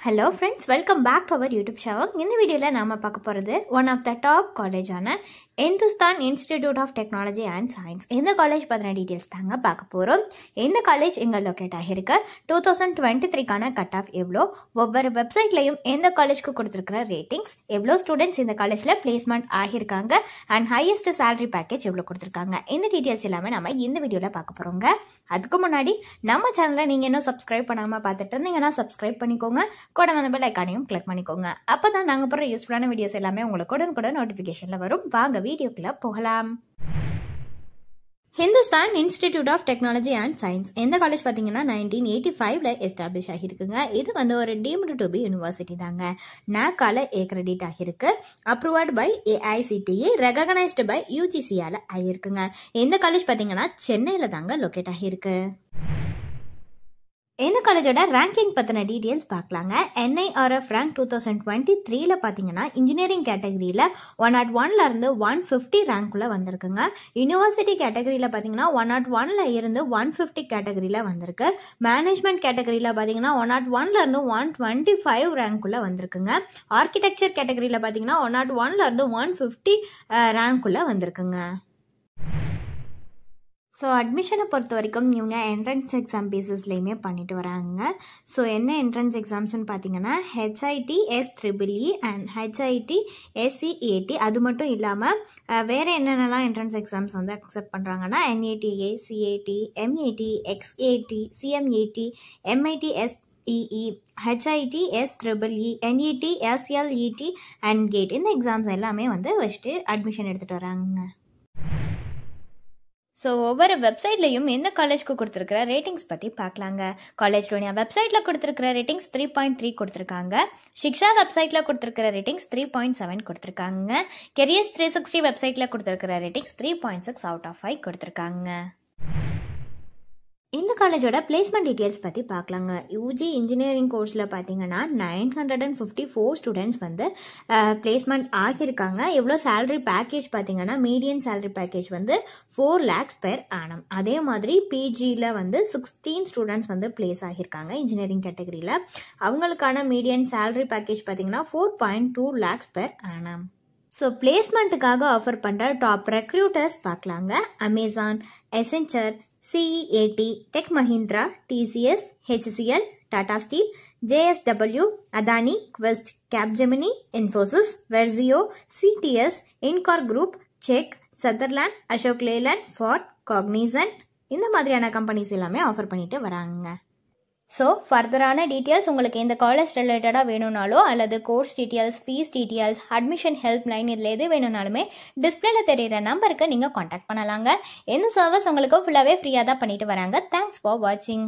Hello friends, welcome back to our YouTube channel. In this video, we will one of the top college Hindustan Institute of Technology and Science. In the college details in the college locate 2023 cutoff evlo over website layum in the college ku kuduthirukra ratings evlo students in the college la placement ahirukanga and highest salary package evlo kuduthirukanga in the details ellame nama இந்த வீடியோல பார்க்க போறோங்க. அதுக்கு முன்னாடி நம்ம சேனலை நீங்க இன்னும் subscribe பண்ணாம பார்த்துட்டு இருந்தீங்கன்னா subscribe பண்ணிக்கோங்க. கூட வந்து பெல் ஐகானையும் கிளிக் பண்ணிக்கோங்க. அப்பதான் நாங்க போற யூஸ்ஃபுல்லான வீடியோஸ் எல்லாமே உங்களுக்கு உடனுக்குடன் நோட்டிஃபிகேஷன்ல வரும். வாங்க வீடியோக்குள்ள போகலாம். Hindustan Institute of Technology and Science இந்த காலேஜ் பாத்தீங்கன்னா 1985 ல எஸ்டாப்லிஷ் ஆகிருக்குங்க. இது வந்து ஒரு டீம்டு டு பி யூனிவர்சிட்டி தாங்க. நாக்கால ஏக்ரெடிட் ஆகிருக்கு. Approved by AICTE, recognised by UGC ஆல ஆகிருக்குங்க. இந்த காலேஜ் பாத்தீங்கன்னா சென்னையில தாங்க லொகேட் ஆகிருக்கு. இந்த காலேஜோட ரேங்கிங் பத்தின டீடைல்ஸ் பார்க்கலாங்க. NIRF ரேங்க் 2023ல பாத்தீங்கன்னா இன்ஜினியரிங் கேட்டகரியில 101ல இருந்து 150 ரேங்க்குள்ள வந்திருக்குங்க. யூனிவர்சிட்டி கேட்டகரியில பாத்தீங்கன்னா 101ல இருந்து 150 கேட்டகரியில வந்திருக்கு. மேனேஜ்மெண்ட் கேட்டகரியில பாத்தீங்கன்னா 101ல இருந்து 125 ரேங்க்குள்ள வந்திருக்குங்க. ஆர்கிடெக்சர் கேட்டகரியில பாத்தீங்கன்னா 101ல இருந்து 150 ரேங்க்குள்ள வந்திருக்குங்க. ஸோ அட்மிஷனை பொறுத்த வரைக்கும் இவங்க என்ட்ரன்ஸ் எக்ஸாம் பேசிஸ்லேயுமே பண்ணிட்டு வராங்க. ஸோ என்ன என்ட்ரன்ஸ் எக்ஸாம்ஸ்னு பார்த்தீங்கன்னா HIT SEEE and HIT SCEAT. அது மட்டும் இல்லாமல் வேறு என்னென்னலாம் என்ட்ரன்ஸ் எக்ஸாம்ஸ் வந்து அக்செப்ட் பண்ணுறாங்கன்னா NATA, CAT, MAT, XAT, CMAT, MIT SEE, HIT SEEE, NET, SLET and GATE. இந்த எக்ஸாம்ஸ் எல்லாமே வந்து வச்சுட்டு அட்மிஷன் எடுத்துகிட்டு வராங்க. ஸோ ஒவ்வொரு வெப்சைட்லையும் எந்த காலேஜ்க்கு கொடுத்துருக்கிற ரேட்டிங்ஸ் பற்றி பார்க்கலாங்க. காலேஜ் டோனியா வெப்சைட்டில் கொடுத்துருக்கிற ரேட்டிங்ஸ் 3.3 கொடுத்துருக்காங்க. ஷிக்ஷா வெப்சைட்டில் கொடுத்துருக்கிற ரேட்டிங்ஸ் 3.7 கொடுத்துருக்காங்க. கெரியர்ஸ் 360 வெப்சைட்டில் கொடுத்துருக்கிற ரேட்டிங்ஸ் 3.6 அவுட் ஆஃப் 5 கொடுத்துருக்காங்க. இந்த காலேஜோட பிளேஸ்மெண்ட் டீட்டெயில்ஸ் பற்றி பார்க்கலாங்க. யூஜி இன்ஜினியரிங் கோர்ஸில் பார்த்தீங்கன்னா 954 ஸ்டூடெண்ட்ஸ் வந்து பிளேஸ்மெண்ட் ஆகியிருக்காங்க. எவ்வளோ சேலரி பேக்கேஜ் பார்த்தீங்கன்னா மீடியன் சேலரி பேக்கேஜ் வந்து 4 lakhs per annum. அதே மாதிரி பிஜியில் வந்து 16 ஸ்டூடெண்ட்ஸ் வந்து பிளேஸ் ஆகியிருக்காங்க இன்ஜினியரிங் கேட்டகரியில். அவங்களுக்கான மீடியன் சேலரி பேக்கேஜ் பார்த்தீங்கன்னா 4.2 lakhs per annum. ஸோ பிளேஸ்மெண்ட்டுக்காக ஆஃபர் பண்ணுற டாப் ரெக்ரூட்டர்ஸ் பார்க்கலாங்க. Amazon, Accenture, CEAT, Tech Mahindra, TCS, HCL, Tata Steel, JSW, Adani, Quest, Capgemini, Infosys, Versio, CTS, Incor Group, Check, Sutherland, Ashok Leyland, Ford, Cognizant இந்த மாதிரியான companies எல்லாமே offer பண்ணிட்டு வராங்க. So ஃபர்தரான details உங்களுக்கு இந்த college ரிலேட்டடாக வேணும்னாலோ அல்லது course details, fees details, admission help line இதில் எது வேணும்னாலுமே டிஸ்பிளேல தெரியிற நம்பருக்கு நீங்கள் காண்டாக்ட் பண்ணலாங்க. இந்த சர்வீஸ் உங்களுக்கு ஃபுல்லாகவே ஃப்ரீயாக தான் பண்ணிட்டு வராங்க. தேங்க்ஸ் ஃபார் வாட்சிங்.